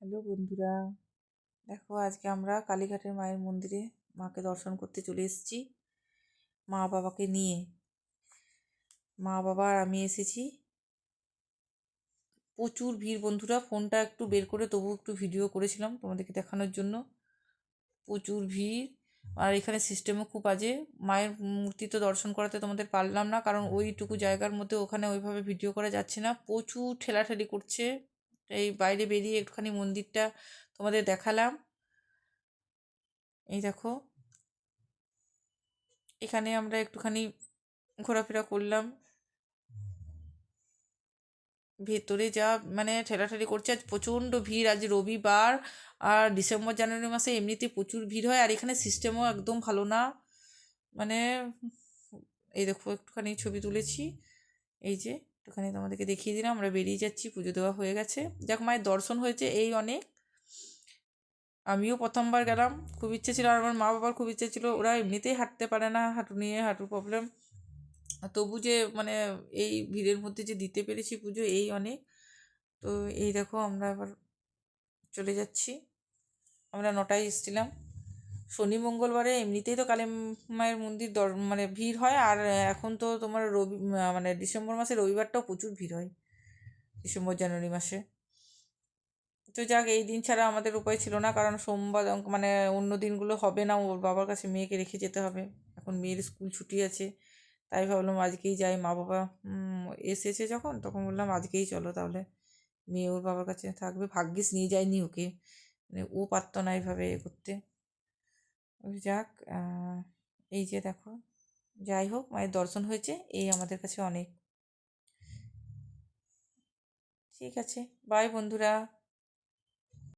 Hello বন্ধুরা, দেখো আজকে আমরা কালীঘাটের মায়ের মন্দিরে মাকে দর্শন করতে চলে এসেছি মা বাবাকে নিয়ে। মা বাবা আর আমি এসেছি। প্রচুর ভিড় বন্ধুরা, ফোনটা একটু বের করে তবু একটু ভিডিও করেছিলাম তোমাদেরকে দেখানোর জন্য। প্রচুর ভিড়, আর এখানে সিস্টেমও খুব বাজে। মায়ের মূর্তি তো দর্শন করাতে তোমাদের পারলাম না, কারণ ওইটুকু জায়গার মধ্যে ওখানে ওইভাবে ভিডিও করা যাচ্ছে না, প্রচুর ঠেলাঠেলি করছে। এই বাইরে বেরিয়ে একটুখানি মন্দিরটা তোমাদের দেখালাম। এই দেখো, এখানে আমরা একটুখানি ঘোরাফেরা করলাম। ভেতরে যা মানে ঠেলাঠেলি করছে, আজ প্রচণ্ড ভিড়, আজ রবিবার। আর ডিসেম্বর জানুয়ারি মাসে এমনিতে প্রচুর ভিড় হয়, আর এখানে সিস্টেমও একদম ভালো না। মানে এই দেখো একটুখানি ছবি তুলেছি, এই যে একটুখানি তোমাদেরকে দেখিয়ে দিলাম। আমরা বেরিয়ে যাচ্ছি, পুজো দেওয়া হয়ে গেছে। যাক, মায়ের দর্শন হয়েছে, এই অনেক। আমিও প্রথমবার গেলাম, খুব ইচ্ছে ছিল, আর আমার মা বাবার খুব ইচ্ছে ছিল। ওরা এমনিতেই হাঁটতে পারে না, হাঁটু নিয়ে হাঁটুর প্রবলেম। তবু যে মানে এই ভিড়ের মধ্যে যে দিতে পেরেছি পুজো, এই অনেক। তো এই দেখো আমরা আবার চলে যাচ্ছি। আমরা 9টায় এসেছিলাম। শনি মঙ্গলবারে এমনিতেই তো কালী মায়ের মন্দির মানে ভিড় হয়, আর এখন তো তোমার মানে ডিসেম্বর মাসে রবিবারটাও প্রচুর ভিড় হয়, ডিসেম্বর জানুয়ারি মাসে। তো যাক, এই দিন ছাড়া আমাদের উপায় ছিল না, কারণ সোমবার মানে অন্য দিনগুলো হবে না, ওর বাবার কাছে মেয়েকে রেখে যেতে হবে। এখন মেয়ের স্কুল ছুটি আছে, তাই ভাবলাম আজকেই যাই। মা বাবা এসেছে যখন, তখন বললাম আজকেই চলো তাহলে, মেয়ে ওর বাবার কাছে থাকবে। ভাগ্যিস নিয়ে যায়নি ওকে, মানে ও পারতো না এইভাবে এ করতে। ওই যাক, এই যে দেখো, যাই হোক মায়ের দর্শন হয়েছে, এই আমাদের কাছে অনেক। ঠিক আছে, বাই বন্ধুরা।